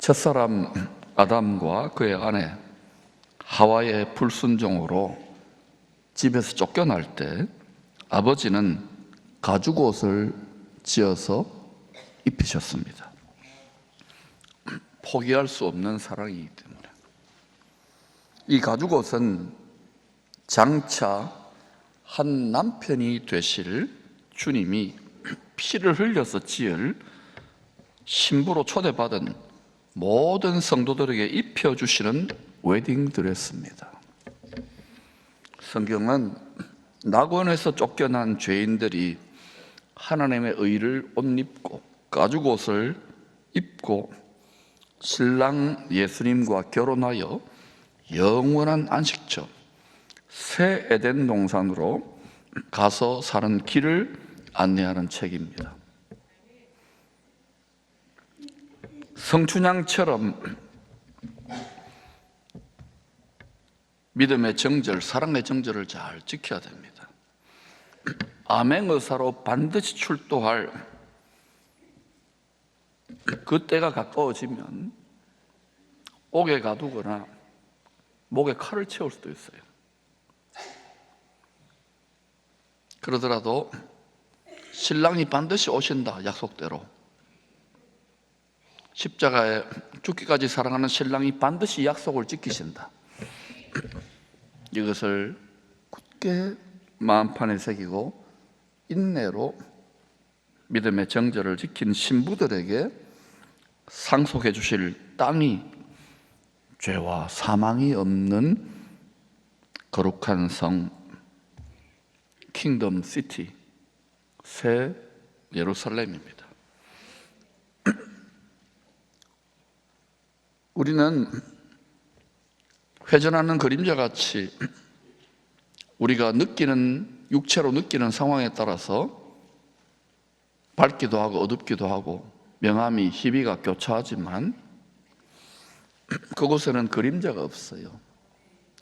첫사람 아담과 그의 아내 하와의 불순종으로 집에서 쫓겨날 때 아버지는 가죽옷을 지어서 입히셨습니다. 포기할 수 없는 사랑이기 때문에. 이 가죽옷은 장차 한 남편이 되실 주님이 피를 흘려서 지을 신부로 초대받은 모든 성도들에게 입혀주시는 웨딩드레스입니다. 성경은 낙원에서 쫓겨난 죄인들이 하나님의 의를 옷 입고 가죽옷을 입고 신랑 예수님과 결혼하여 영원한 안식처 새 에덴 동산으로 가서 사는 길을 안내하는 책입니다. 성춘향처럼 믿음의 정절, 사랑의 정절을 잘 지켜야 됩니다. 암행의사로 반드시 출도할 그 때가 가까워지면 옥에 가두거나 목에 칼을 채울 수도 있어요. 그러더라도 신랑이 반드시 오신다, 약속대로. 십자가에 죽기까지 사랑하는 신랑이 반드시 약속을 지키신다. 이것을 굳게 마음판에 새기고 인내로 믿음의 정절을 지킨 신부들에게 상속해 주실 땅이 죄와 사망이 없는 거룩한 성 킹덤 시티 새 예루살렘입니다. 우리는 회전하는 그림자같이 우리가 느끼는, 육체로 느끼는 상황에 따라서 밝기도 하고 어둡기도 하고 명암이 희비가 교차하지만 그곳에는 그림자가 없어요.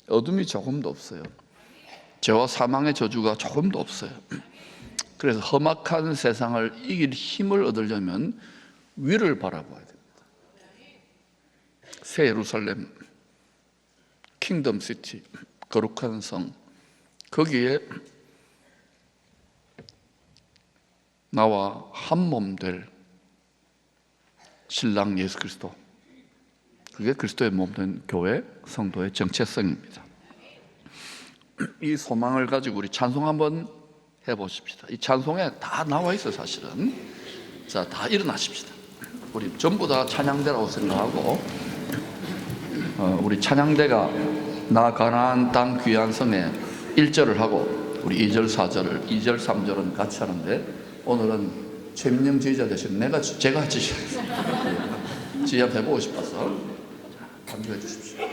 어둠이 조금도 없어요. 죄와 사망의 저주가 조금도 없어요. 그래서 험악한 세상을 이길 힘을 얻으려면 위를 바라봐야 됩니다. 새 예루살렘, 킹덤 시티, 거룩한 성, 거기에 나와 한 몸 될 신랑 예수 그리스도, 그게 그리스도의 몸 된 교회 성도의 정체성입니다. 이 소망을 가지고 우리 찬송 한번 해보십시다. 이 찬송에 다 나와 있어요, 사실은. 자, 다 일어나십시다. 우리 전부 다 찬양대라고 생각하고, 우리 찬양대가 나 가나안 땅 귀한 성에 1절을 하고 우리 2절, 4절을 2절, 3절은 같이 하는데 오늘은 최민영 지휘자 대신 제가 지휘하겠습니다. 지휘 한번 해보고 싶어서 감독해 주십시오.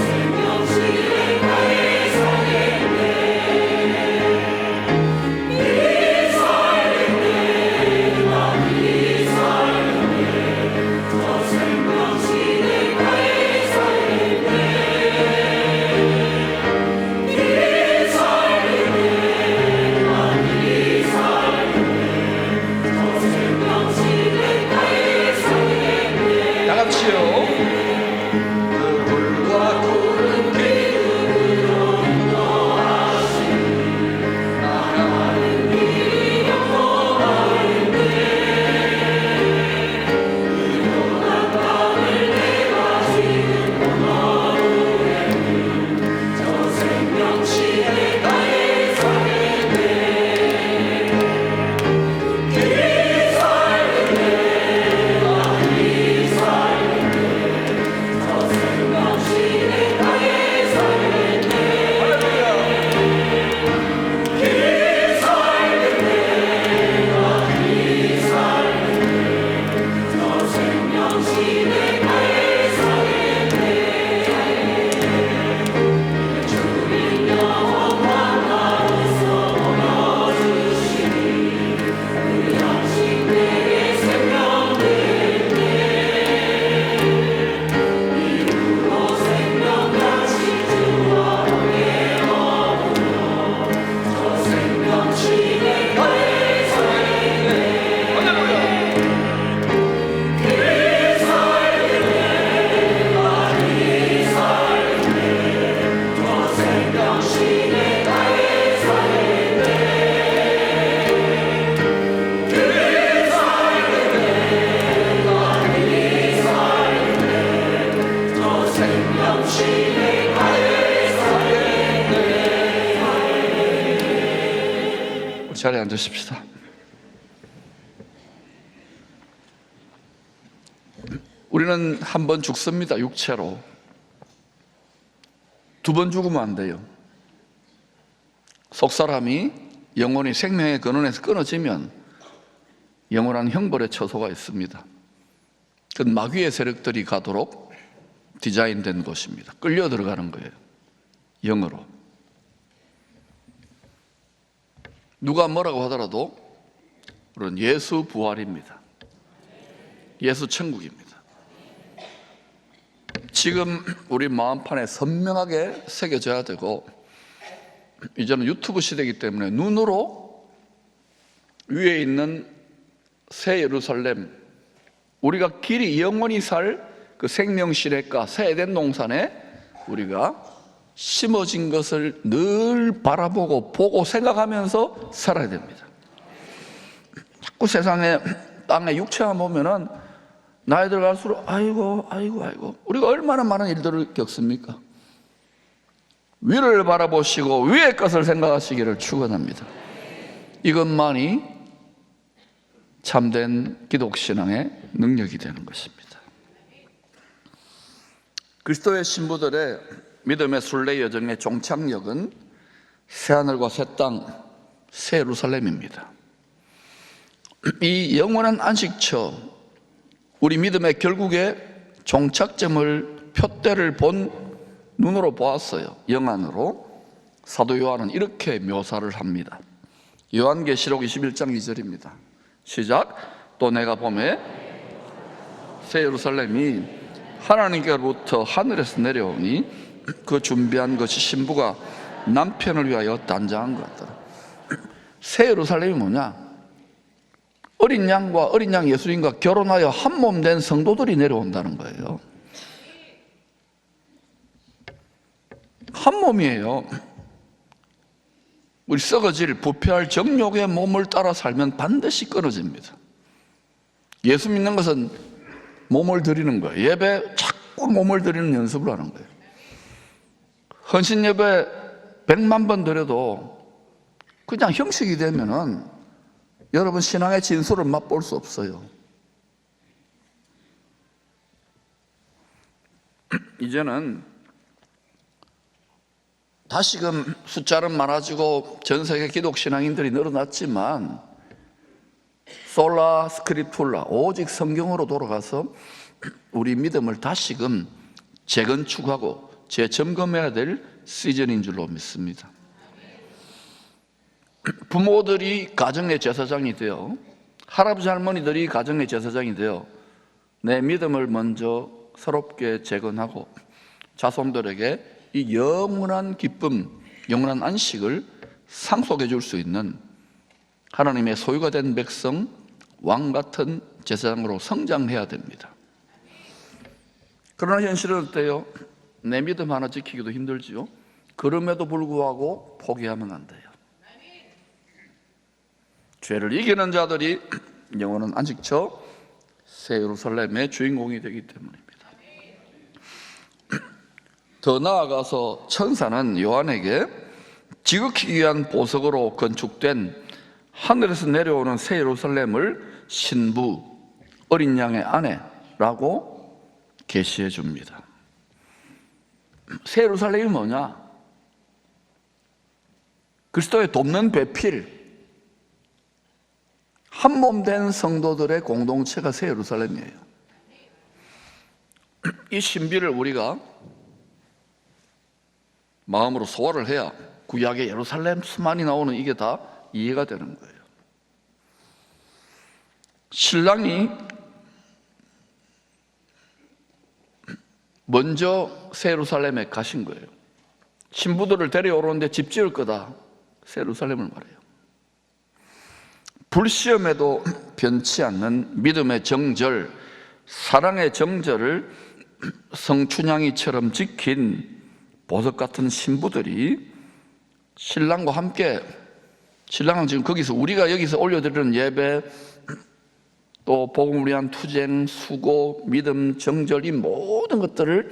생명시의 가의 자리에 앉으십시다. 우리는 한 번 죽습니다. 육체로. 두 번 죽으면 안 돼요. 속사람이 영혼이 생명의 근원에서 끊어지면 영원한 형벌의 처소가 있습니다. 그건 마귀의 세력들이 가도록 디자인된 곳입니다. 끌려 들어가는 거예요. 영으로. 누가 뭐라고 하더라도 우리는 예수 부활입니다. 예수 천국입니다. 지금 우리 마음판에 선명하게 새겨져야 되고, 이제는 유튜브 시대이기 때문에 눈으로 위에 있는 새 예루살렘, 우리가 길이 영원히 살 그 생명시냇가 새 에덴 동산에 우리가 심어진 것을 늘 바라보고 보고 생각하면서 살아야 됩니다. 자꾸 세상에 땅에 육체만 보면은 나이 들어갈수록 아이고 우리가 얼마나 많은 일들을 겪습니까? 위를 바라보시고 위의 것을 생각하시기를 축원합니다. 이것만이 참된 기독신앙의 능력이 되는 것입니다. 그리스도의 신부들의 믿음의 순례 여정의 종착역은 새하늘과 새 땅, 새 예루살렘입니다. 이 영원한 안식처, 우리 믿음의 결국의 종착점을 표대를 본 눈으로 보았어요. 영안으로. 사도 요한은 이렇게 묘사를 합니다. 요한계시록 21장 2절입니다. 시작. 또 내가 보매 새 예루살렘이 하나님께로부터 하늘에서 내려오니 그 준비한 것이 신부가 남편을 위하여 단장한 것 같더라. 새 예루살렘이 뭐냐? 어린 양과 어린 양 예수님과 결혼하여 한 몸 된 성도들이 내려온다는 거예요. 한 몸이에요. 우리 썩어질 부패할 정욕의 몸을 따라 살면 반드시 끊어집니다. 예수 믿는 것은 몸을 드리는 거예요. 예배 자꾸 몸을 드리는 연습을 하는 거예요. 헌신 예배 100만 번 드려도 그냥 형식이 되면은 여러분 신앙의 진수를 맛볼 수 없어요. 이제는 다시금 숫자는 많아지고 전 세계 기독 신앙인들이 늘어났지만 솔라 스크립툴라, 오직 성경으로 돌아가서 우리 믿음을 다시금 재건축하고 재점검해야 될 시즌인 줄로 믿습니다. 부모들이 가정의 제사장이 되어, 할아버지 할머니들이 가정의 제사장이 되어 내 믿음을 먼저 새롭게 재건하고 자손들에게 이 영원한 기쁨, 영원한 안식을 상속해 줄 수 있는 하나님의 소유가 된 백성, 왕 같은 제사장으로 성장해야 됩니다. 그러나 현실은 어때요? 내 믿음 하나 지키기도 힘들지요. 그럼에도 불구하고 포기하면 안 돼요. 죄를 이기는 자들이 영원한 안식처 새 예루살렘의 주인공이 되기 때문입니다. 더 나아가서 천사는 요한에게 지극히 귀한 보석으로 건축된 하늘에서 내려오는 새 예루살렘을 신부, 어린 양의 아내라고 계시해 줍니다. 새 예루살렘이 뭐냐? 그리스도의 돕는 배필, 한 몸 된 성도들의 공동체가 새 예루살렘이에요. 이 신비를 우리가 마음으로 소화를 해야 구약의 예루살렘 수많이 나오는 이게 다 이해가 되는 거예요. 신랑이 먼저 새 예루살렘에 가신 거예요. 신부들을 데려오는데 집 지을 거다. 새 예루살렘을 말해요. 불시험에도 변치 않는 믿음의 정절, 사랑의 정절을 성춘향이처럼 지킨 보석 같은 신부들이 신랑과 함께, 신랑은 지금 거기서 우리가 여기서 올려드리는 예배, 또 복음을 위한 투쟁, 수고, 믿음, 정절, 이 모든 것들을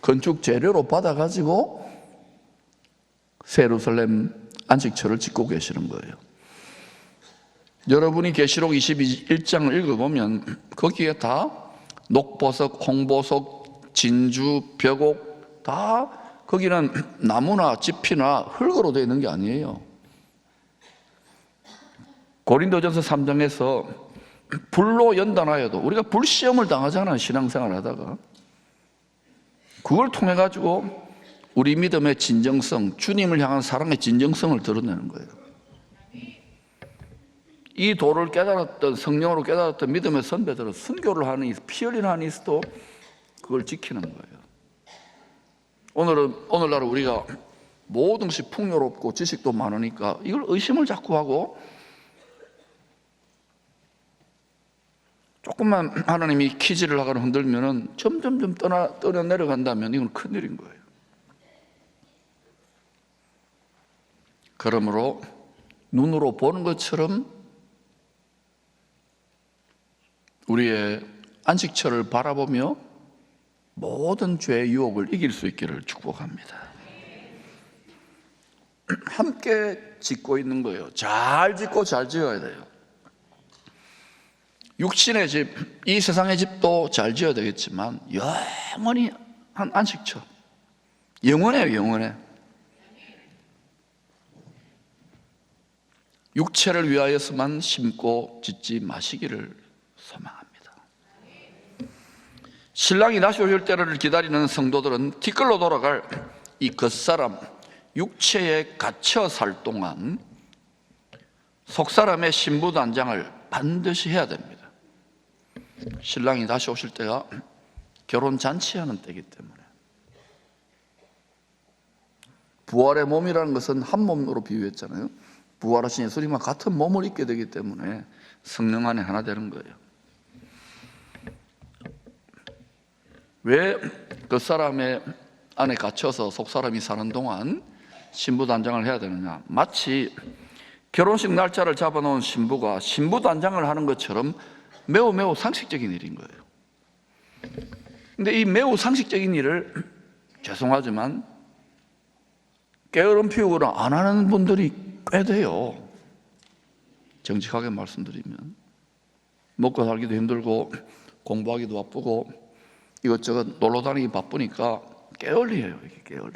건축 재료로 받아가지고 새 예루살렘 안식처를 짓고 계시는 거예요. 여러분이 계시록 21장을 읽어보면 거기에 다 녹보석, 홍보석, 진주, 벽옥 다 거기는 나무나 지피나 흙으로 되어 있는 게 아니에요. 고린도전서 3장에서 불로 연단하여도 우리가 불시험을 당하잖아요. 신앙생활 하다가. 그걸 통해 가지고 우리 믿음의 진정성, 주님을 향한 사랑의 진정성을 드러내는 거예요. 이 도를 깨달았던, 성령으로 깨달았던 믿음의 선배들은 순교를 하는 이 피 흘리는 한이 있어도 그걸 지키는 거예요. 오늘날 우리가 모든 것이 풍요롭고 지식도 많으니까 이걸 의심을 자꾸 하고 조금만 하나님이 키지를 하거나 흔들면은 점점점 떠나 내려간다면 이건 큰일인 거예요. 그러므로 눈으로 보는 것처럼 우리의 안식처를 바라보며 모든 죄의 유혹을 이길 수 있기를 축복합니다. 함께 짓고 있는 거예요. 잘 짓고 잘 지어야 돼요. 육신의 집, 이 세상의 집도 잘 지어야 되겠지만 영원히 한 안식처, 영원해요. 영원해. 육체를 위하여서만 심고 짓지 마시기를 소망합니다. 신랑이 다시 오실 때를 기다리는 성도들은 티끌로 돌아갈 이 겉사람, 육체에 갇혀 살 동안 속사람의 신부단장을 반드시 해야 됩니다. 신랑이 다시 오실 때가 결혼 잔치하는 때이기 때문에 부활의 몸이라는 것은 한 몸으로 비유했잖아요. 부활하신 예수님과 같은 몸을 입게 되기 때문에 성령 안에 하나 되는 거예요. 왜 그 사람의 안에 갇혀서 속사람이 사는 동안 신부단장을 해야 되느냐? 마치 결혼식 날짜를 잡아놓은 신부가 신부단장을 하는 것처럼 매우 상식적인 일인 거예요. 근데 이 매우 상식적인 일을 죄송하지만 게으름 피우거나 안 하는 분들이 꽤 돼요. 정직하게 말씀드리면 먹고 살기도 힘들고 공부하기도 바쁘고 이것저것 놀러 다니기 바쁘니까 게을리해요. 이게 게을리.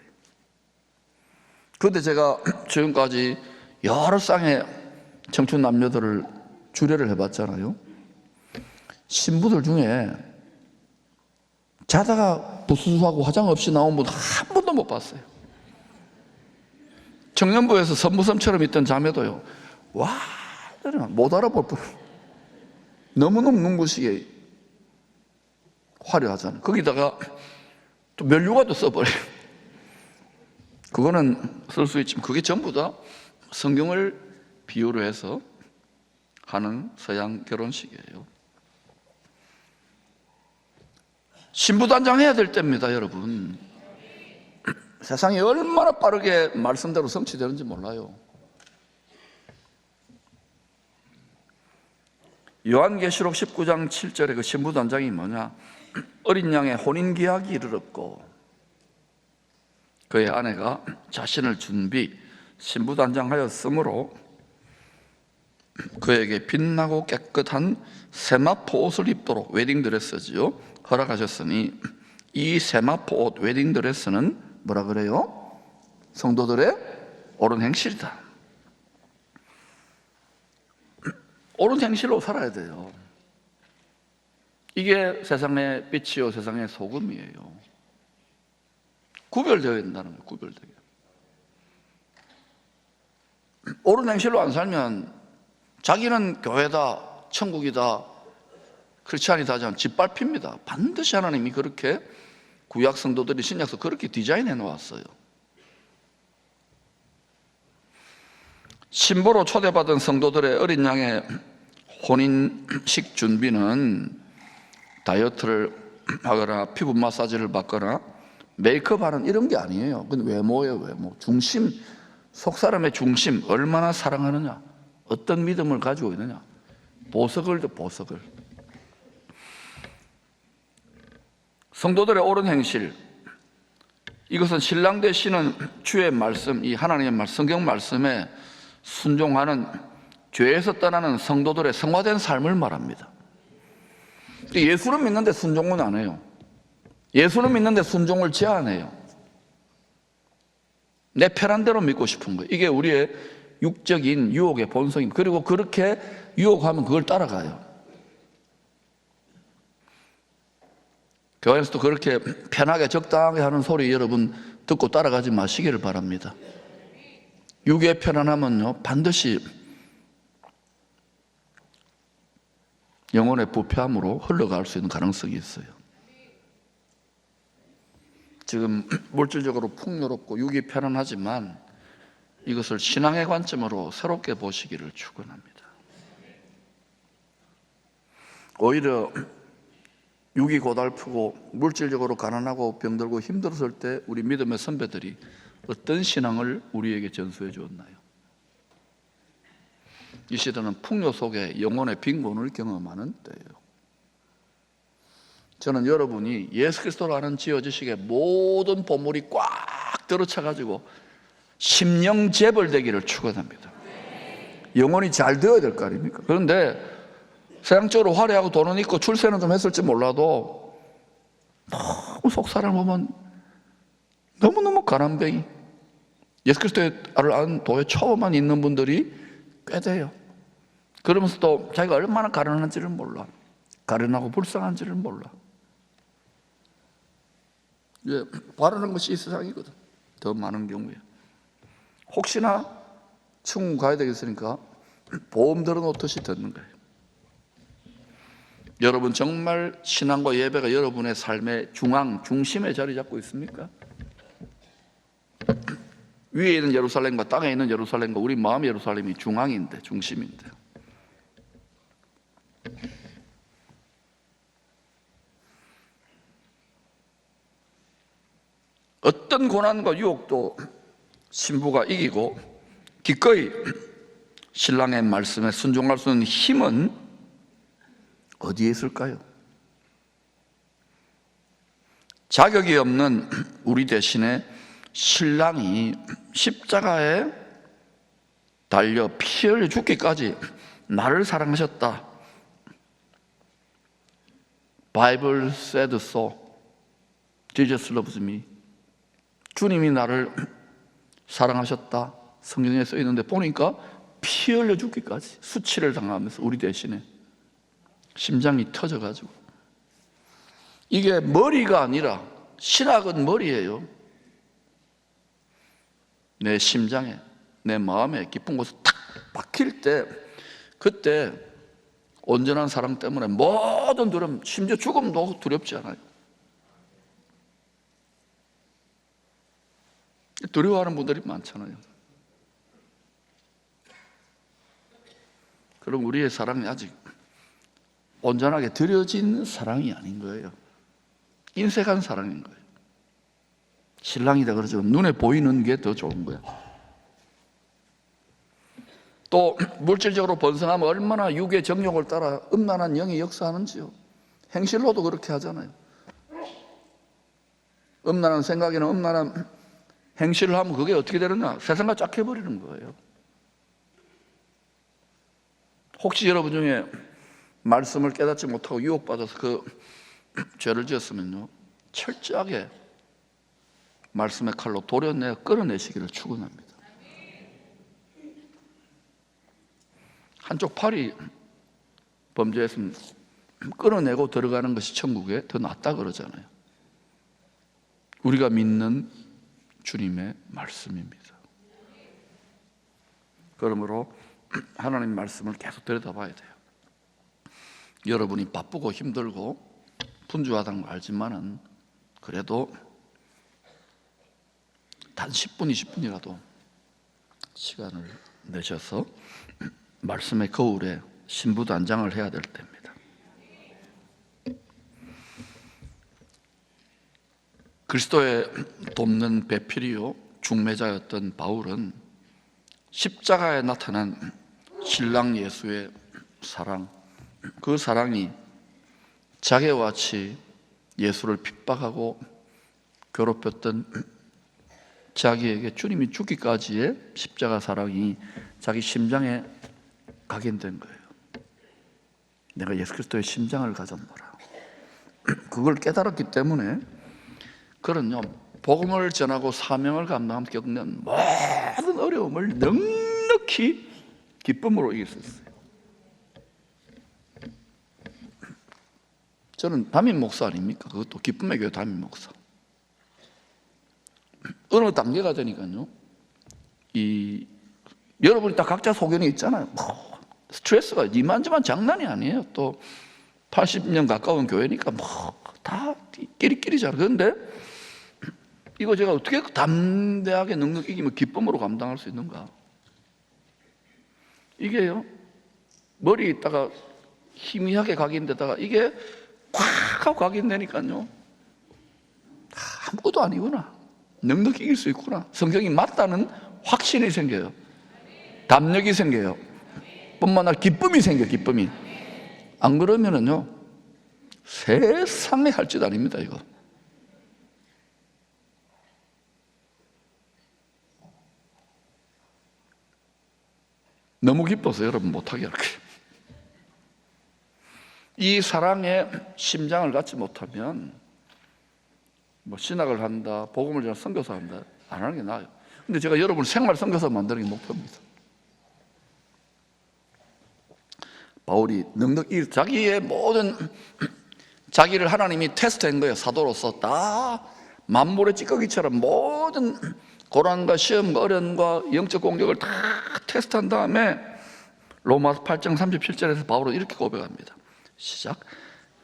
그런데 제가 지금까지 여러 쌍의 청춘 남녀들을 주례를 해봤잖아요. 신부들 중에 자다가 부수수하고 화장 없이 나온 분 한 번도 못 봤어요. 청년부에서 선무섬처럼 있던 자매도요, 와, 못 알아볼 뿐. 너무너무 눈부시게 화려하잖아요. 거기다가 또 면류관도 써버려요. 그거는 쓸 수 있지만 그게 전부 다 성경을 비유로 해서 하는 서양 결혼식이에요. 신부단장 해야 될 때입니다, 여러분. 세상이 얼마나 빠르게 말씀대로 성취되는지 몰라요. 요한계시록 19장 7절에 그 신부단장이 뭐냐? 어린 양의 혼인계약이 이르렀고 그의 아내가 자신을 준비 신부단장하였으므로 그에게 빛나고 깨끗한 세마포 옷을 입도록 웨딩드레스지요 허락하셨으니 이 세마포 옷 웨딩드레스는 뭐라 그래요? 성도들의 옳은 행실이다. 옳은 행실로 살아야 돼요. 이게 세상의 빛이요 세상의 소금이에요. 구별되어야 된다는 거예요. 구별되게. 옳은 행실로 안 살면 자기는 교회다, 천국이다, 크리스찬이다 하지만 짓밟힙니다. 반드시 하나님이 그렇게 구약 성도들이 신약서 그렇게 디자인해 놓았어요. 신부로 초대받은 성도들의 어린 양의 혼인식 준비는 다이어트를 하거나 피부 마사지를 받거나 메이크업 하는 이런 게 아니에요. 그건 외모예요, 외모. 중심, 속사람의 중심, 얼마나 사랑하느냐, 어떤 믿음을 가지고 있느냐, 보석을. 성도들의 옳은 행실, 이것은 신랑 되시는 주의 말씀, 이 하나님의 말씀, 성경 말씀에 순종하는 죄에서 떠나는 성도들의 성화된 삶을 말합니다. 예수는 믿는데 순종은 안 해요. 예수는 믿는데 순종을 제한해요. 내 편한 대로 믿고 싶은 거예요. 이게 우리의 육적인 유혹의 본성입니다. 그리고 그렇게 유혹하면 그걸 따라가요. 교회에서도 그렇게 편하게 적당하게 하는 소리 여러분 듣고 따라가지 마시기를 바랍니다. 육의 편안함은요, 반드시 영혼의 부패함으로 흘러갈 수 있는 가능성이 있어요. 지금 물질적으로 풍요롭고 육이 편안하지만 이것을 신앙의 관점으로 새롭게 보시기를 축원합니다. 오히려 육이 고달프고 물질적으로 가난하고 병들고 힘들었을 때 우리 믿음의 선배들이 어떤 신앙을 우리에게 전수해 주었나요? 이 시대는 풍요 속에 영혼의 빈곤을 경험하는 때예요. 저는 여러분이 예수 그리스도로 아는 지어지식의 모든 보물이 꽉 들어차가지고 심령재벌되기를 축원합니다. 영혼이 잘 되어야 될 거 아닙니까? 그런데 세상적으로 화려하고 돈은 있고 출세는 좀 했을지 몰라도 너무 속사람을 보면 너무너무 가난뱅이, 예수 그리스도를 아는 도에 처음만 있는 분들이 꽤 돼요. 그러면서도 자기가 얼마나 가난한지를 몰라. 가련하고 불쌍한지를 몰라. 바라는 것이 이 세상이거든. 더 많은 경우에. 혹시나 천국 가야 되겠으니까 보험 들어놓듯이 듣는 거예요. 여러분 정말 신앙과 예배가 여러분의 삶의 중심에 자리 잡고 있습니까? 위에 있는 예루살렘과 땅에 있는 예루살렘과 우리 마음의 예루살렘이 중앙인데, 중심인데, 어떤 고난과 유혹도 신부가 이기고 기꺼이 신랑의 말씀에 순종할 수 있는 힘은 어디에 있을까요? 자격이 없는 우리 대신에 신랑이 십자가에 달려 피 흘려 죽기까지 나를 사랑하셨다. Bible said so. Jesus loves me. 주님이 나를 사랑하셨다. 성경에 써 있는데 보니까 피 흘려 죽기까지 수치를 당하면서 우리 대신에 심장이 터져가지고, 이게 머리가 아니라 신학은 머리예요. 내 심장에, 내 마음에 깊은 곳에 탁 박힐 때, 그때 온전한 사랑 때문에 모든 두려움, 심지어 죽음도 두렵지 않아요. 두려워하는 분들이 많잖아요. 그럼 우리의 사랑이 아직 온전하게 드려진 사랑이 아닌 거예요. 인색한 사랑인 거예요. 신랑이다 그러죠. 눈에 보이는 게 더 좋은 거야. 또 물질적으로 번성하면 얼마나 육의 정욕을 따라 음란한 영이 역사하는지요. 행실로도 그렇게 하잖아요. 음란한 생각이나 음란한 행실을 하면 그게 어떻게 되느냐? 세상과 쫙 해버리는 거예요. 혹시 여러분 중에 말씀을 깨닫지 못하고 유혹받아서 그 죄를 지었으면요, 철저하게 말씀의 칼로 도려내 끌어내시기를 축원합니다. 한쪽 팔이 범죄했으면 끌어내고 들어가는 것이 천국에 더 낫다 그러잖아요. 우리가 믿는 주님의 말씀입니다. 그러므로 하나님 말씀을 계속 들여다봐야 돼요. 여러분이 바쁘고 힘들고 분주하다는 걸 알지만은 그래도 단 10분, 20분이라도 시간을 내셔서 말씀의 거울에 신부단장을 해야 될 때입니다. 그리스도의 돕는 배필이요 중매자였던 바울은 십자가에 나타난 신랑 예수의 사랑, 그 사랑이 자기와 같이 예수를 핍박하고 괴롭혔던 자기에게 주님이 죽기까지의 십자가 사랑이 자기 심장에 각인된 거예요. 내가 예수 그리스도의 심장을 가졌노라. 그걸 깨달았기 때문에 그는요, 복음을 전하고 사명을 감당하며 겪는 모든 어려움을 넉넉히 기쁨으로 이길 수 있어요. 저는 담임 목사 아닙니까? 그것도 기쁨의 교회 담임 목사. 어느 단계가 되니까요, 여러분이 다 각자 소견이 있잖아요. 스트레스가 이만저만 장난이 아니에요. 또 80년 가까운 교회니까 다 끼리끼리잖아요. 그런데 이거 제가 어떻게 담대하게 넉넉히 이기면 기쁨으로 감당할 수 있는가? 이게요, 머리에 있다가 희미하게 각인되다가 이게 꽉 하고 각인되니까요, 아무것도 아니구나, 넉넉히 이길 수 있구나, 성경이 맞다는 확신이 생겨요. 담력이 생겨요. 뿐만 아니라 기쁨이 생겨요. 기쁨이. 안 그러면은요, 세상에 할 짓 아닙니다. 이거 너무 기뻐서 여러분 못하게 할게요. 이 사랑에 심장을 갖지 못하면 뭐 신학을 한다, 복음을 전하, 선교사 한다, 안 하는 게 나아요. 근데 제가 여러분 생활 선교사 만드는 게 목표입니다. 바울이 넉넉히 자기의 모든 자기를 하나님이 테스트한 거예요. 사도로서 다 만물의 찌꺼기처럼 모든 고난과 시험과 어려움과 영적 공격을 다 테스트한 다음에 로마서 8장 37절에서 바울은 이렇게 고백합니다. 시작.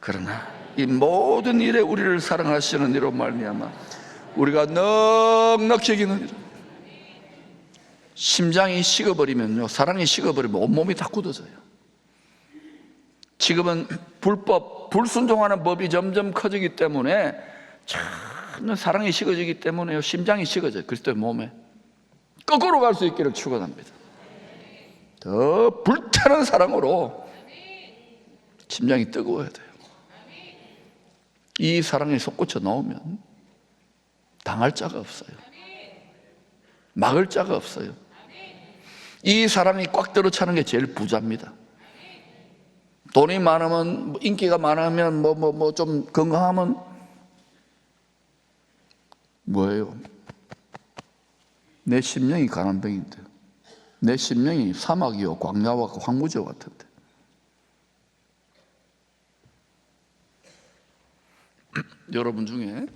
그러나 이 모든 일에 우리를 사랑하시는 이로 말미암아 우리가 넉넉히 이기느니라. 심장이 식어버리면요, 사랑이 식어버리면 온몸이 다 굳어져요. 지금은 불순종하는 법이 점점 커지기 때문에 참 사랑이 식어지기 때문에 심장이 식어져요. 그리스도의 몸에 거꾸로 갈 수 있기를 축원합니다. 더 불타는 사랑으로 심장이 뜨거워야 돼요. 이 사랑에 솟구쳐 나오면 당할 자가 없어요. 막을 자가 없어요. 이 사랑이 꽉 들어차는 게 제일 부자입니다. 돈이 많으면, 인기가 많으면, 좀 건강하면 뭐예요? 내 심령이 가난뱅인데, 내 심령이 사막이요 광야와 황무지와 같은데. 여러분 중에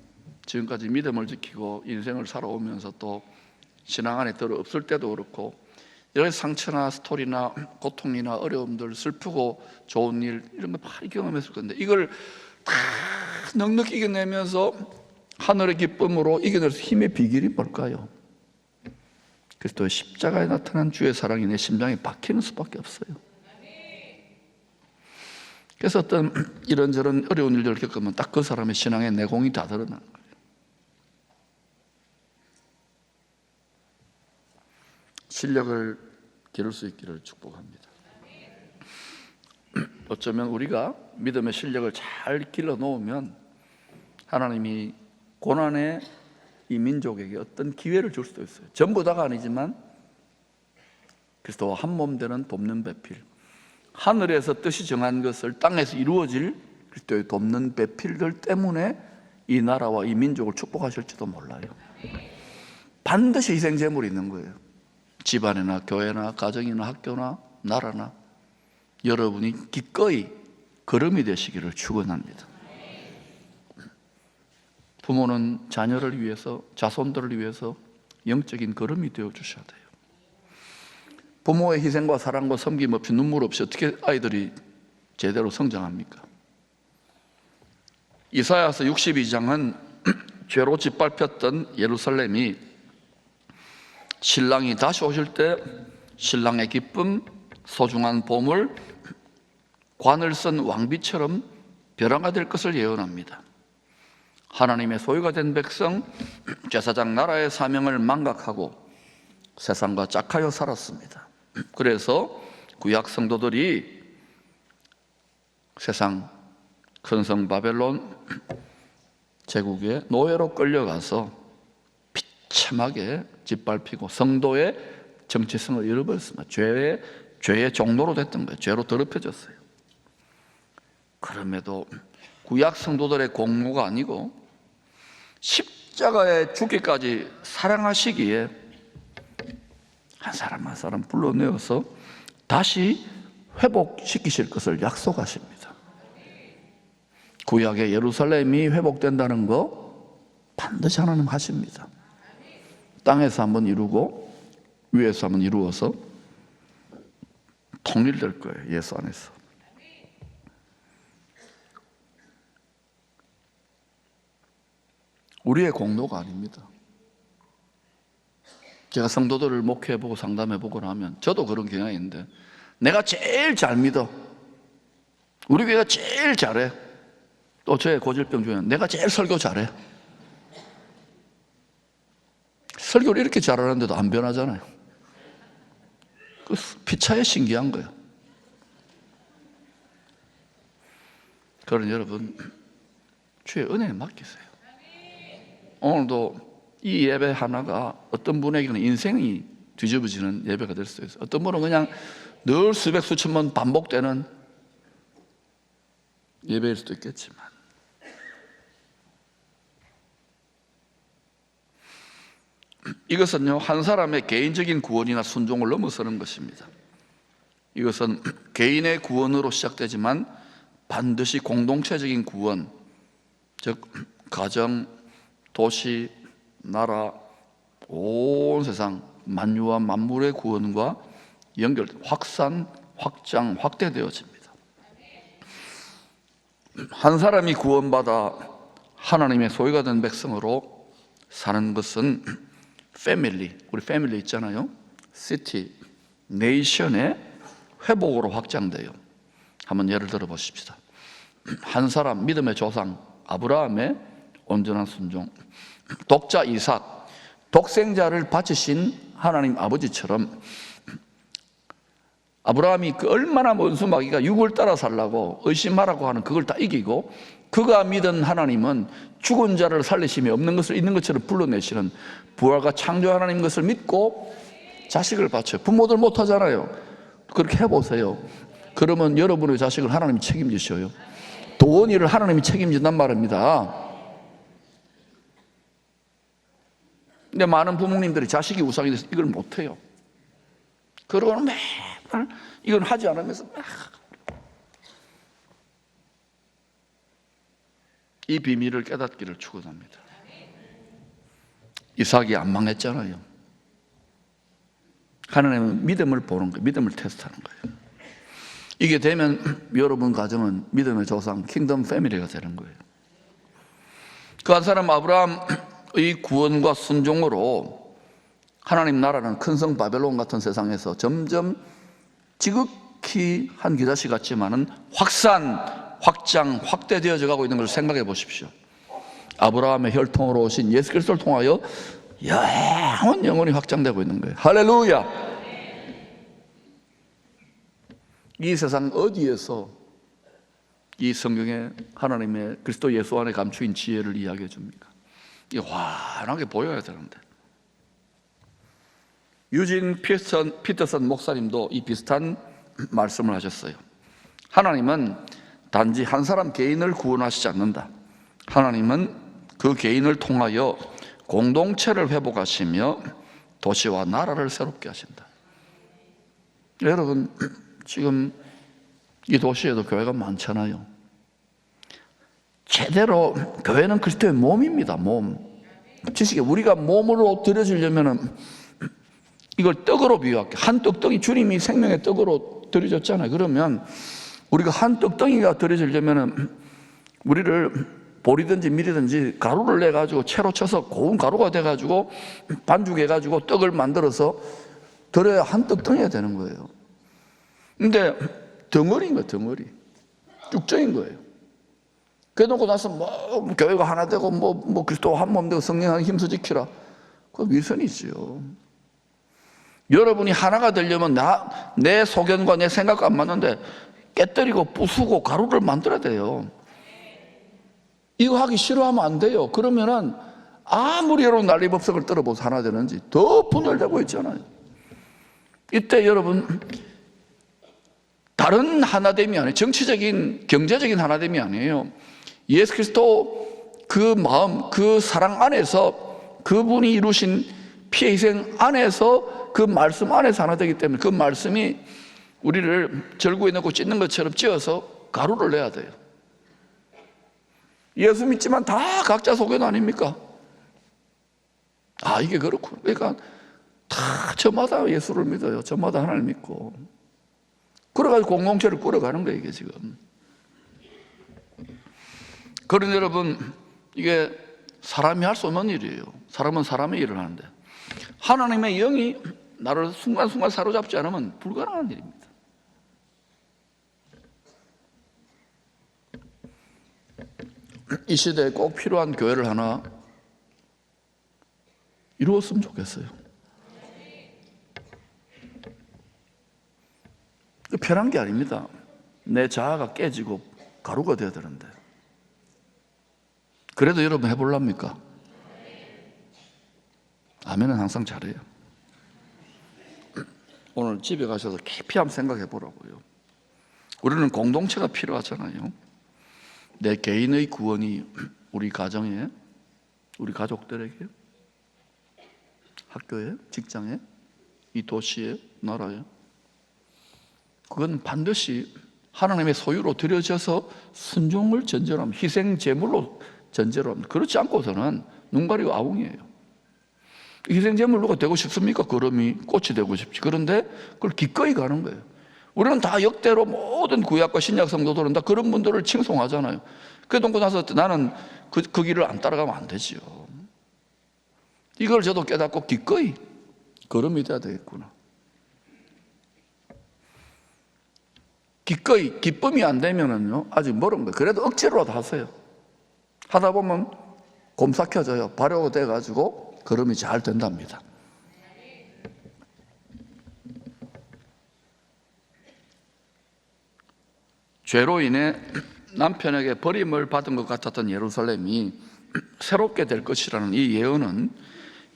지금까지 믿음을 지키고 인생을 살아오면서 또 신앙 안에 들어 없을 때도 그렇고, 여러 상처나 스토리나 고통이나 어려움들, 슬프고 좋은 일, 이런 거 많이 경험했을 건데, 이걸 다 넉넉히 이겨내면서 하늘의 기쁨으로 이겨낼 수 힘의 비결이 뭘까요? 그리스도의 십자가에 나타난 주의 사랑이 내 심장에 박히는 수밖에 없어요. 그래서 어떤 이런저런 어려운 일들을 겪으면 딱 그 사람의 신앙의 내공이 다 드러나는 거예요. 실력을 기를 수 있기를 축복합니다. 어쩌면 우리가 믿음의 실력을 잘 길러 놓으면 하나님이 고난의 이 민족에게 어떤 기회를 줄 수도 있어요. 전부 다가 아니지만 그리스도와 한 몸 되는 돕는 배필, 하늘에서 뜻이 정한 것을 땅에서 이루어질 그리스도의 돕는 배필들 때문에 이 나라와 이 민족을 축복하실지도 몰라요. 반드시 희생 제물이 있는 거예요. 집안이나 교회나 가정이나 학교나 나라나 여러분이 기꺼이 걸음이 되시기를 축원합니다. 부모는 자녀를 위해서, 자손들을 위해서 영적인 걸음이 되어 주셔야 돼요. 부모의 희생과 사랑과 섬김 없이, 눈물 없이 어떻게 아이들이 제대로 성장합니까? 이사야서 62장은 죄로 짓밟혔던 예루살렘이 신랑이 다시 오실 때 신랑의 기쁨, 소중한 보물, 관을 쓴 왕비처럼 벼랑가 될 것을 예언합니다. 하나님의 소유가 된 백성, 제사장 나라의 사명을 망각하고 세상과 짝하여 살았습니다. 그래서 구약 성도들이 세상 큰 성 바벨론 제국의 노예로 끌려가서 비참하게 짓밟히고 성도의 정체성을 잃어버렸습니다. 죄의 종로로 됐던 거예요. 죄로 더럽혀졌어요. 그럼에도 구약 성도들의 공로가 아니고 십자가에 죽기까지 사랑하시기에 한 사람 한 사람 불러내어서 다시 회복시키실 것을 약속하십니다. 구약의 예루살렘이 회복된다는 거 반드시 하나님 하십니다. 땅에서 한번 이루고 위에서 한번 이루어서 통일될 거예요. 예수 안에서. 우리의 공로가 아닙니다. 제가 성도들을 목회해보고 상담해보고 나면 저도 그런 경향이 있는데 내가 제일 잘 믿어. 우리 교회가 제일 잘해. 또 저의 고질병 중에는 내가 제일 설교 잘해. 설교를 이렇게 잘하는데도 안 변하잖아요. 그 피차에 신기한 거예요. 그러니 여러분 주의 은혜에 맡기세요. 오늘도 이 예배 하나가 어떤 분에게는 인생이 뒤집어지는 예배가 될 수도 있어요. 어떤 분은 그냥 늘 수백 수천 번 반복되는 예배일 수도 있겠지만 이것은요 한 사람의 개인적인 구원이나 순종을 넘어서는 것입니다. 이것은 개인의 구원으로 시작되지만 반드시 공동체적인 구원, 즉 가정, 도시, 나라, 온 세상 만유와 만물의 구원과 연결, 확산, 확장, 확대되어집니다. 한 사람이 구원받아 하나님의 소유가 된 백성으로 사는 것은 패밀리, 우리 패밀리 있잖아요. 시티, 네이션의 회복으로 확장돼요. 한번 예를 들어 보십시다. 한 사람 믿음의 조상 아브라함의 온전한 순종, 독자 이삭, 독생자를 바치신 하나님 아버지처럼 아브라함이 그 얼마나 원수마귀가 육을 따라 살라고 의심하라고 하는 그걸 다 이기고 그가 믿은 하나님은 죽은 자를 살리심이 없는 것을 있는 것처럼 불러내시는 부활과 창조 하나님 것을 믿고 자식을 바쳐요. 부모들 못하잖아요. 그렇게 해보세요. 그러면 여러분의 자식을 하나님이 책임지셔요. 도원이를 하나님이 책임진단 말입니다. 근데 많은 부모님들이 자식이 우상이 돼서 이걸 못해요. 그러고는 매달 이건 하지 않으면서 이 비밀을 깨닫기를 축원합니다. 이삭이 안 망했잖아요. 하나님은 믿음을 보는 거예요. 믿음을 테스트하는 거예요. 이게 되면 여러분 가정은 믿음의 조상 킹덤 패밀리가 되는 거예요. 그 한 사람 아브라함의 구원과 순종으로 하나님 나라는 큰 성 바벨론 같은 세상에서 점점 지극히 한 기다시 같지만은 확산, 확장, 확대되어져 가고 있는 것을 생각해 보십시오. 아브라함의 혈통으로 오신 예수 그리스도를 통하여 영원히 확장되고 있는 거예요. 할렐루야. 이 세상 어디에서 이 성경에 하나님의 그리스도 예수 안에 감추인 지혜를 이야기해 줍니까? 이게 환하게 보여야 되는데. 유진 피터슨 목사님도 이 비슷한 말씀을 하셨어요. 하나님은 단지 한 사람 개인을 구원하시지 않는다. 하나님은 그 개인을 통하여 공동체를 회복하시며 도시와 나라를 새롭게 하신다. 여러분 지금 이 도시에도 교회가 많잖아요. 제대로 교회는 그리스도의 몸입니다. 몸. 지식에 우리가 몸으로 드려지려면은 이걸 떡으로 비유할게요. 한 떡덩이 주님이 생명의 떡으로 드려졌잖아요. 그러면 우리가 한 떡덩이가 드려지려면은 우리를 보리든지 밀이든지 가루를 내가지고 채로 쳐서 고운 가루가 돼가지고 반죽해가지고 떡을 만들어서 드려야 한 떡덩이가 되는 거예요. 근데 덩어리인 거예요. 덩어리. 쭉정인 거예요. 그래놓고 나서 뭐 교회가 하나 되고 뭐 그리스도 한 몸 되고 성령 하나 힘써 지키라. 그건 위선이지요. 여러분이 하나가 되려면 내 소견과 내 생각과 안 맞는데 깨뜨리고 부수고 가루를 만들어야 돼요. 이거 하기 싫어하면 안 돼요. 그러면은 아무리 여러분 난리법석을 떨어보서 하나 되는지 더 분열되고 있잖아요. 이때 여러분 다른 하나됨이 아니에요. 정치적인 경제적인 하나됨이 아니에요. 예수 그리스도 그 마음, 그 사랑 안에서 그분이 이루신 피의 희생 안에서 그 말씀 안에서 하나 되기 때문에 그 말씀이 우리를 절구에 넣고 찢는 것처럼 찧어서 가루를 내야 돼요. 예수 믿지만 다 각자 소견 아닙니까? 아, 이게 그렇구나. 그러니까 다 저마다 예수를 믿어요. 저마다 하나님을 믿고. 그래가지고 공동체를 꾸려가는 거예요, 이게 지금. 그런데 여러분, 이게 사람이 할 수 없는 일이에요. 사람은 사람의 일을 하는데 하나님의 영이 나를 순간순간 사로잡지 않으면 불가능한 일입니다. 이 시대에 꼭 필요한 교회를 하나 이루었으면 좋겠어요. 편한 게 아닙니다. 내 자아가 깨지고 가루가 되어야 되는데. 그래도 여러분 해볼랍니까? 아멘은 항상 잘해요. 오늘 집에 가셔서 깊이 한번 생각해 보라고요. 우리는 공동체가 필요하잖아요. 내 개인의 구원이 우리 가정에, 우리 가족들에게, 학교에, 직장에, 이 도시에, 나라에, 그건 반드시 하나님의 소유로 드려져서 순종을 전제로 합니다. 희생 제물로 전제로 합니다. 그렇지 않고서는 눈 가리고 아웅이에요. 희생 제물로가 되고 싶습니까? 걸음이 꽃이 되고 싶지. 그런데 그걸 기꺼이 가는 거예요. 우리는 다 역대로 모든 구약과 신약 성도들은 다 그런 분들을 칭송하잖아요. 그러고 나서 나는 그 길을 안 따라가면 안 되지요. 이걸 저도 깨닫고 기꺼이 걸음이 돼야 되겠구나. 기꺼이, 기쁨이 안 되면은요, 아직 멀은 거예요. 그래도 억지로라도 하세요. 하다 보면 곰삭혀져요. 발효가 돼가지고 걸음이 잘 된답니다. 죄로 인해 남편에게 버림을 받은 것 같았던 예루살렘이 새롭게 될 것이라는 이 예언은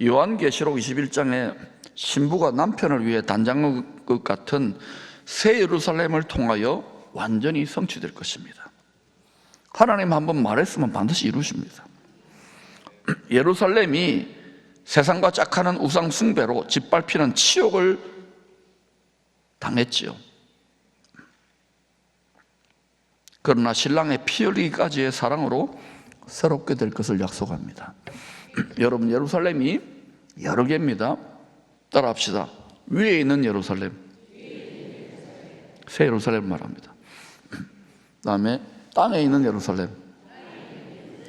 요한계시록 21장에 신부가 남편을 위해 단장한 것 같은 새 예루살렘을 통하여 완전히 성취될 것입니다. 하나님 한번 말했으면 반드시 이루십니다. 예루살렘이 세상과 짝하는 우상 숭배로 짓밟히는 치욕을 당했지요. 그러나 신랑의 피 흘리기까지의 사랑으로 새롭게 될 것을 약속합니다. 여러분, 예루살렘이 여러 개입니다. 따라합시다. 위에 있는 예루살렘, 새 예루살렘 말합니다. 다음에 땅에 있는 예루살렘,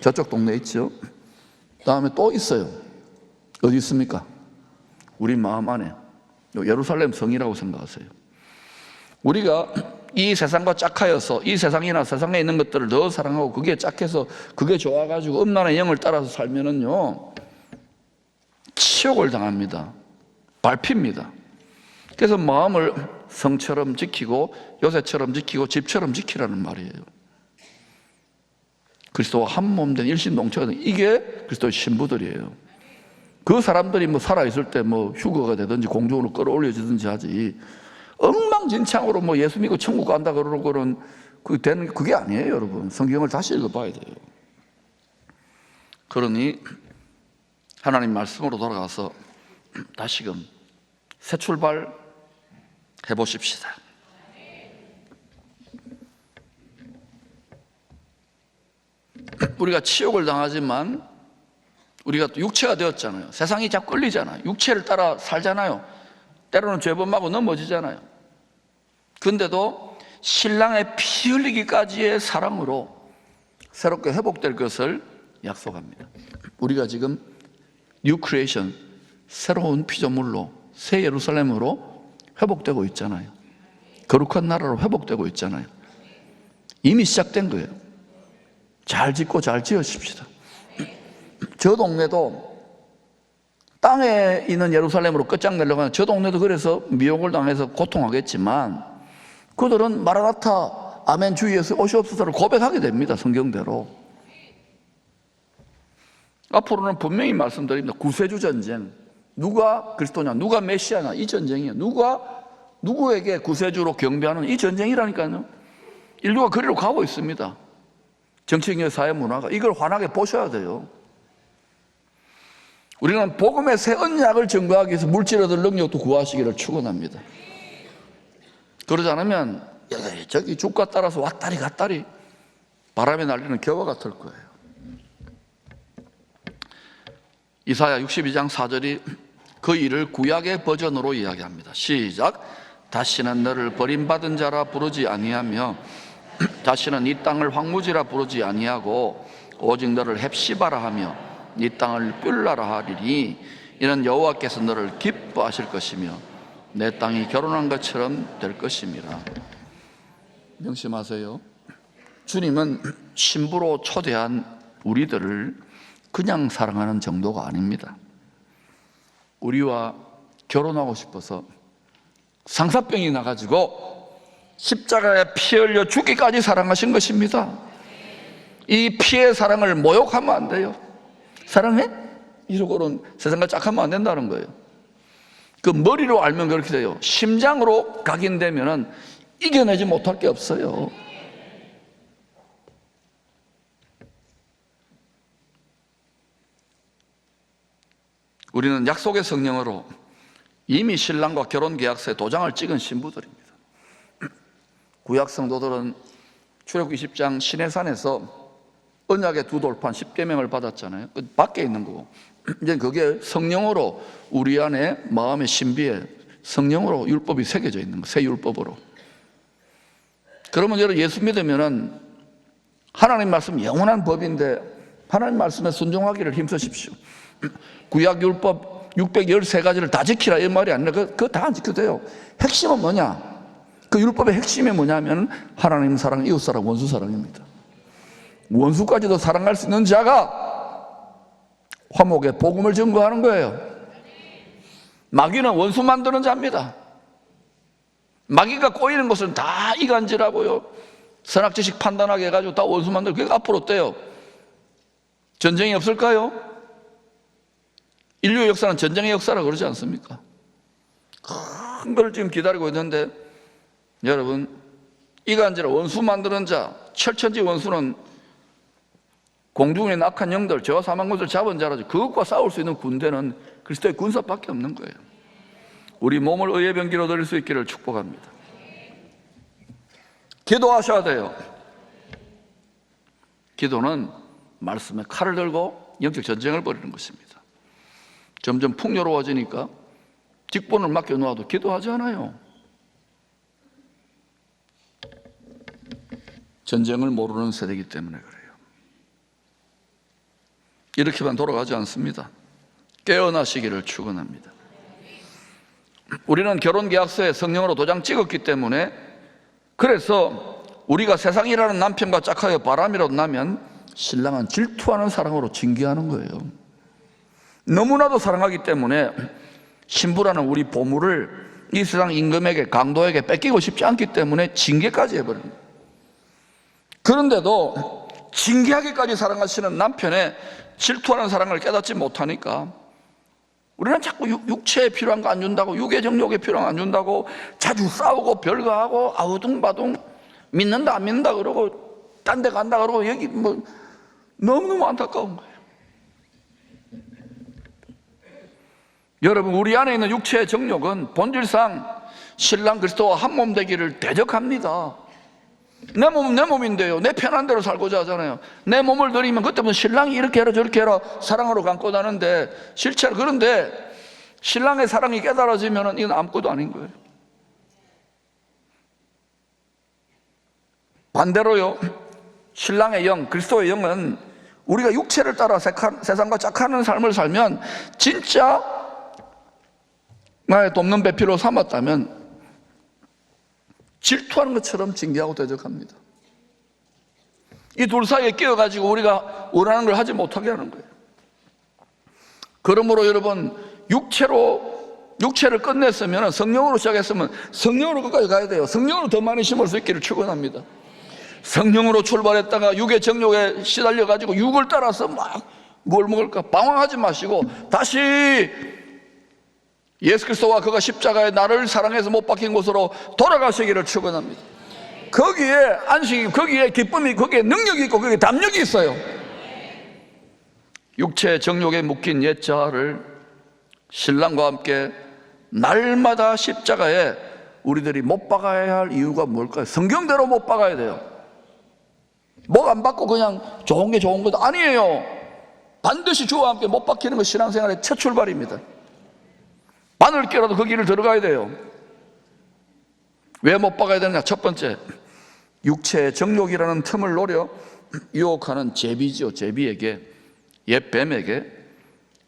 저쪽 동네에 있죠. 다음에 또 있어요. 어디 있습니까? 우리 마음 안에. 예루살렘 성이라고 생각하세요. 우리가 이 세상과 짝하여서 이 세상이나 세상에 있는 것들을 더 사랑하고 그게 짝해서 그게 좋아가지고 음란의 영을 따라서 살면은요, 치욕을 당합니다. 밟힙니다. 그래서 마음을 성처럼 지키고 요새처럼 지키고 집처럼 지키라는 말이에요. 그리스도와 한 몸 된 일신동체가 된 이게 그리스도의 신부들이에요. 그 사람들이 뭐 살아있을 때 뭐 휴거가 되든지 공중으로 끌어올려지든지 하지, 엉망진창으로 뭐 예수 믿고 천국 간다 그러고는 그게 아니에요, 여러분. 성경을 다시 읽어봐야 돼요. 그러니 하나님 말씀으로 돌아가서 다시금 새 출발 해보십시다. 우리가 치욕을 당하지만 우리가 또 육체가 되었잖아요. 세상이 자꾸 끌리잖아요. 육체를 따라 살잖아요. 때로는 죄범하고 넘어지잖아요. 그런데도 신랑의 피 흘리기까지의 사랑으로 새롭게 회복될 것을 약속합니다. 우리가 지금 뉴 크리에이션, 새로운 피조물로 새 예루살렘으로 회복되고 있잖아요. 거룩한 나라로 회복되고 있잖아요. 이미 시작된 거예요. 잘 짓고 잘 지으십시다. 저 동네도 땅에 있는 예루살렘으로 끝장내려고 하는 저 동네도 그래서 미혹을 당해서 고통하겠지만 그들은 마라나타 아멘 주 예수 오시옵소서를 고백하게 됩니다. 성경대로. 앞으로는 분명히 말씀드립니다. 구세주 전쟁. 누가 그리스도냐, 누가 메시아냐, 이 전쟁이에요. 누구에게 구세주로 경배하는 이 전쟁이라니까요. 인류가 그리로 가고 있습니다. 정치적 사회 문화가 이걸 환하게 보셔야 돼요. 우리는 복음의 새 언약을 증거하기 위해서 물질 얻을 능력도 구하시기를 축원합니다. 그러지 않으면 저기 주가 따라서 왔다리 갔다리 바람에 날리는 겨와 같을 거예요. 이사야 62장 4절이 그 일을 구약의 버전으로 이야기합니다. 시작. 다시는 너를 버림받은 자라 부르지 아니하며 다시는 이 땅을 황무지라 부르지 아니하고 오직 너를 헵시바라 하며 이 땅을 뿔라라 하리니 이는 여호와께서 너를 기뻐하실 것이며 내 땅이 결혼한 것처럼 될 것임이라. 명심하세요. 주님은 신부로 초대한 우리들을 그냥 사랑하는 정도가 아닙니다. 우리와 결혼하고 싶어서 상사병이 나가지고 십자가에 피 흘려 죽기까지 사랑하신 것입니다. 이 피의 사랑을 모욕하면 안 돼요. 사랑해? 이러고는 세상과 짝하면 안 된다는 거예요. 그 머리로 알면 그렇게 돼요. 심장으로 각인되면은 이겨내지 못할 게 없어요. 우리는 약속의 성령으로 이미 신랑과 결혼계약서에 도장을 찍은 신부들입니다. 구약 성도들은 출애굽기 20장 시내산에서 언약의 두 돌판 10계명을 받았잖아요. 그 밖에 있는 거고 이제 그게 성령으로 우리 안에 마음의 신비에 성령으로 율법이 새겨져 있는 거, 새 율법으로. 그러면 여러분 예수 믿으면은 하나님 말씀 영원한 법인데 하나님 말씀에 순종하기를 힘쓰십시오. 구약 율법 613가지를 다 지키라 이 말이 아니라 그거 다 안 지켜도 돼요. 핵심은 뭐냐? 그 율법의 핵심이 뭐냐면 하나님 사랑, 이웃 사랑, 원수 사랑입니다. 원수까지도 사랑할 수 있는 자가 화목의 복음을 증거하는 거예요. 마귀는 원수 만드는 자입니다. 마귀가 꼬이는 것은 다 이간질하고요, 선악지식 판단하게 해가지고 다 원수 만들고 그게 앞으로 어때요? 전쟁이 없을까요? 인류의 역사는 전쟁의 역사라고 그러지 않습니까? 큰 걸 지금 기다리고 있는데 여러분, 이간질 원수 만드는 자, 철천지 원수는 공중의 악한 영들, 저와 사망 것을 잡은 자라죠. 그것과 싸울 수 있는 군대는 그리스도의 군사밖에 없는 거예요. 우리 몸을 의의 병기로 드릴 수 있기를 축복합니다. 기도하셔야 돼요. 기도는 말씀의 칼을 들고 영적 전쟁을 벌이는 것입니다. 점점 풍요로워지니까 직분을 맡겨놓아도 기도하지 않아요. 전쟁을 모르는 세대이기 때문에 그래요. 이렇게만 돌아가지 않습니다. 깨어나시기를 축원합니다. 우리는 결혼계약서에 성령으로 도장 찍었기 때문에, 그래서 우리가 세상이라는 남편과 짝하여 바람이라도 나면 신랑은 질투하는 사랑으로 징계하는 거예요. 너무나도 사랑하기 때문에 신부라는 우리 보물을 이 세상 임금에게, 강도에게 뺏기고 싶지 않기 때문에 징계까지 해버립니다. 그런데도 징계하기까지 사랑하시는 남편의 질투하는 사랑을 깨닫지 못하니까 우리는 자꾸 육체에 필요한 거 안 준다고, 육의 정욕에 필요한 거 안 준다고 자주 싸우고 별거하고 아우둥바둥, 믿는다 안 믿는다 그러고 딴 데 간다 그러고, 여기 뭐 너무너무 안타까운 거예요. 여러분, 우리 안에 있는 육체의 정욕은 본질상 신랑 그리스도와 한 몸 되기를 대적합니다. 내 몸은 내 몸인데요, 내 편한 대로 살고자 하잖아요. 내 몸을 드리면 그때부터 신랑이 이렇게 해라 저렇게 해라 사랑으로 감고 다는데, 실제로 그런데 신랑의 사랑이 깨달아지면 이건 아무것도 아닌 거예요. 반대로요, 신랑의 영, 그리스도의 영은 우리가 육체를 따라 세상과 짝하는 삶을 살면, 진짜 나의 돕는 배필로 삼았다면 질투하는 것처럼 징계하고 대적합니다. 이 둘 사이에 끼어가지고 우리가 원하는 걸 하지 못하게 하는 거예요. 그러므로 여러분, 육체를 끝냈으면, 성령으로 시작했으면 성령으로 끝까지 가야 돼요. 성령으로 더 많이 심을 수 있기를 축원합니다. 성령으로 출발했다가 육의 정욕에 시달려가지고 육을 따라서 막 뭘 먹을까? 방황하지 마시고 다시 예수 그리스도와 그가 십자가에 나를 사랑해서 못 박힌 곳으로 돌아가시기를 축원합니다. 거기에 안식이, 거기에 기쁨이, 거기에 능력이 있고 거기에 담력이 있어요. 육체 정욕에 묶인 옛 자아를 신랑과 함께 날마다 십자가에 우리들이 못 박아야 할 이유가 뭘까요? 성경대로 못 박아야 돼요. 목 안 박고 그냥 좋은 게 좋은 것도 아니에요. 반드시 주와 함께 못 박히는 것이 신앙생활의 첫 출발입니다. 바늘 끼라도 그 길을 들어가야 돼요. 왜 못 박아야 되느냐? 첫 번째, 육체의 정욕이라는 틈을 노려 유혹하는 제비죠. 제비에게, 옛 뱀에게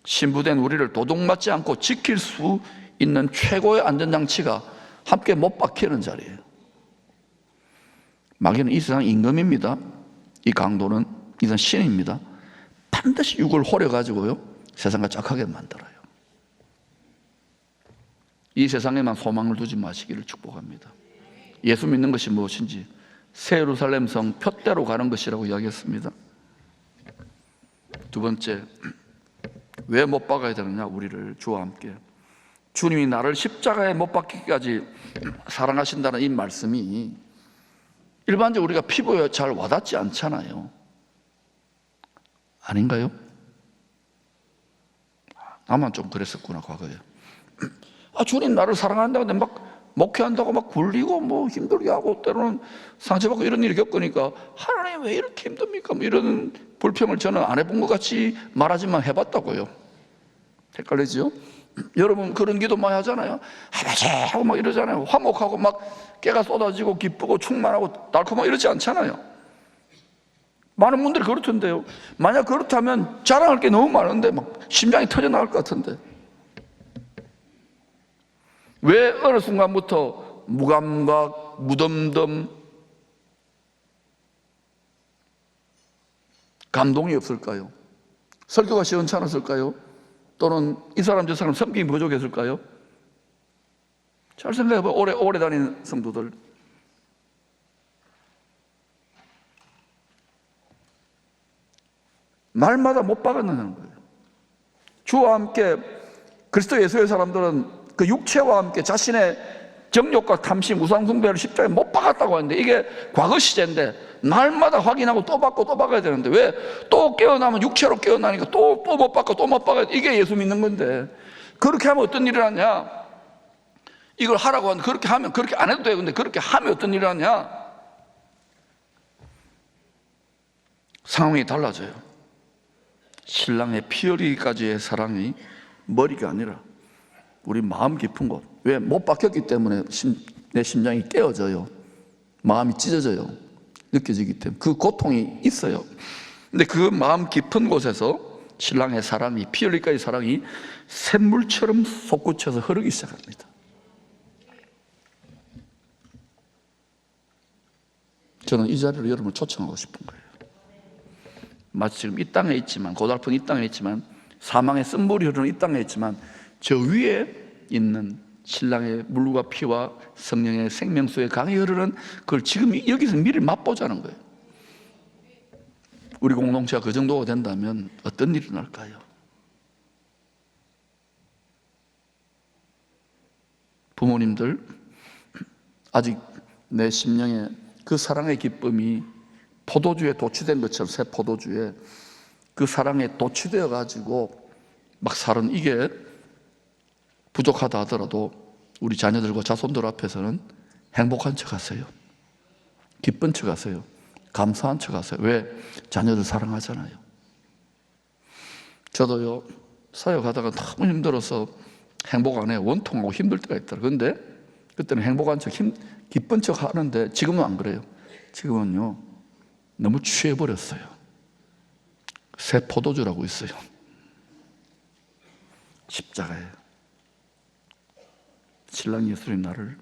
신부된 우리를 도둑맞지 않고 지킬 수 있는 최고의 안전장치가 함께 못 박히는 자리예요. 마귀는 이 세상 임금입니다. 이 강도는 이 세상 신입니다. 반드시 육을 호려가지고요 세상과 짝하게 만들어요. 이 세상에만 소망을 두지 마시기를 축복합니다. 예수 믿는 것이 무엇인지 새 예루살렘 성 표대로 가는 것이라고 이야기했습니다. 두 번째, 왜 못 박아야 되느냐? 우리를 주와 함께 주님이 나를 십자가에 못 박히기까지 사랑하신다는 이 말씀이 일반적으로 우리가 피부에 잘 와닿지 않잖아요. 아닌가요? 나만 좀 그랬었구나 과거에. 주님 나를 사랑한다고 막 목회한다고 막 굴리고 뭐 힘들게 하고 때로는 상처받고 이런 일을 겪으니까 하나님 왜 이렇게 힘듭니까? 뭐 이런 불평을 저는 안 해본 것 같이 말하지만 해봤다고요. 헷갈리죠? 여러분 그런 기도 많이 하잖아요. 아버지 하고 막 이러잖아요. 화목하고 막 깨가 쏟아지고 기쁘고 충만하고 달콤하고 이러지 않잖아요. 많은 분들이 그렇던데요. 만약 그렇다면 자랑할 게 너무 많은데 막 심장이 터져나갈 것 같은데 왜 어느 순간부터 무감각, 무덤덤, 감동이 없을까요? 설교가 시원찮았을까요? 또는 이 사람 저 사람 섬김이 부족했을까요? 잘 생각해봐요. 오래 다니는 성도들. 말마다 못 박았느냐는 거예요. 주와 함께 그리스도 예수의 사람들은 그 육체와 함께 자신의 정욕과 탐심, 우상숭배를 십자가에 못 박았다고 하는데 이게 과거 시제인데 날마다 확인하고 또 박고 또 박아야 되는데 왜 또 깨어나면 육체로 깨어나니까 또 못 박고 또 못 박아야 돼. 이게 예수 믿는 건데 그렇게 하면 어떤 일이 나냐? 이걸 하라고 하는데 그렇게 하면 그렇게 안 해도 돼요. 근데 그렇게 하면 어떤 일이 나냐? 상황이 달라져요. 신랑의 피 흘리기까지의 사랑이 머리가 아니라 우리 마음 깊은 곳. 왜? 못 박혔기 때문에 내 심장이 깨어져요. 마음이 찢어져요. 느껴지기 때문에 그 고통이 있어요. 근데 그 마음 깊은 곳에서 신랑의 사랑이, 피 흘리기까지 사랑이 샘물처럼 솟구쳐서 흐르기 시작합니다. 저는 이 자리로 여러분을 초청하고 싶은 거예요. 마치 지금 이 땅에 있지만, 고달픈 이 땅에 있지만, 사망의 쓴물이 흐르는 이 땅에 있지만 저 위에 있는 신랑의 물과 피와 성령의 생명수의 강이 흐르는 그걸 지금 여기서 미리 맛보자는 거예요. 우리 공동체가 그 정도가 된다면 어떤 일이 날까요? 부모님들, 아직 내 심령에 그 사랑의 기쁨이 포도주에 도취된 것처럼, 새 포도주에 그 사랑에 도취되어 가지고 막 살은 이게 부족하다 하더라도 우리 자녀들과 자손들 앞에서는 행복한 척 하세요. 기쁜 척 하세요. 감사한 척 하세요. 왜? 자녀들 사랑하잖아요. 저도요, 사역하다가 너무 힘들어서 행복 안 해요. 원통하고 힘들 때가 있더라고요. 그런데 그때는 행복한 척, 기쁜 척 하는데 지금은 안 그래요. 지금은요, 너무 취해버렸어요. 새 포도주라고 있어요. 십자가에 신랑 예수님 나를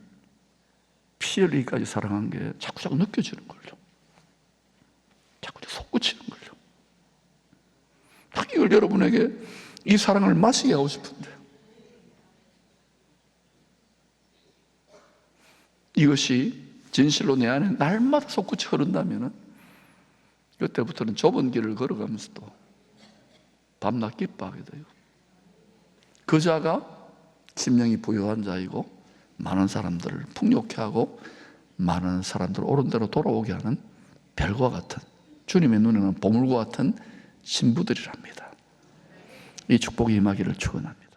피 흘리기까지 사랑한 게 자꾸 느껴지는 걸요. 자꾸 솟구치는 걸요. 딱 이걸 여러분에게 이 사랑을 마시게 하고 싶은데 이것이 진실로 내 안에 날마다 솟구치 흐른다면 그때부터는 좁은 길을 걸어가면서도 밤낮 기뻐하게 돼요. 그 자가 심령이 부유한 자이고 많은 사람들을 풍요케 하고 많은 사람들을 옳은 대로 돌아오게 하는 별과 같은, 주님의 눈에는 보물과 같은 신부들이랍니다. 이 축복이 임하기를 축원합니다.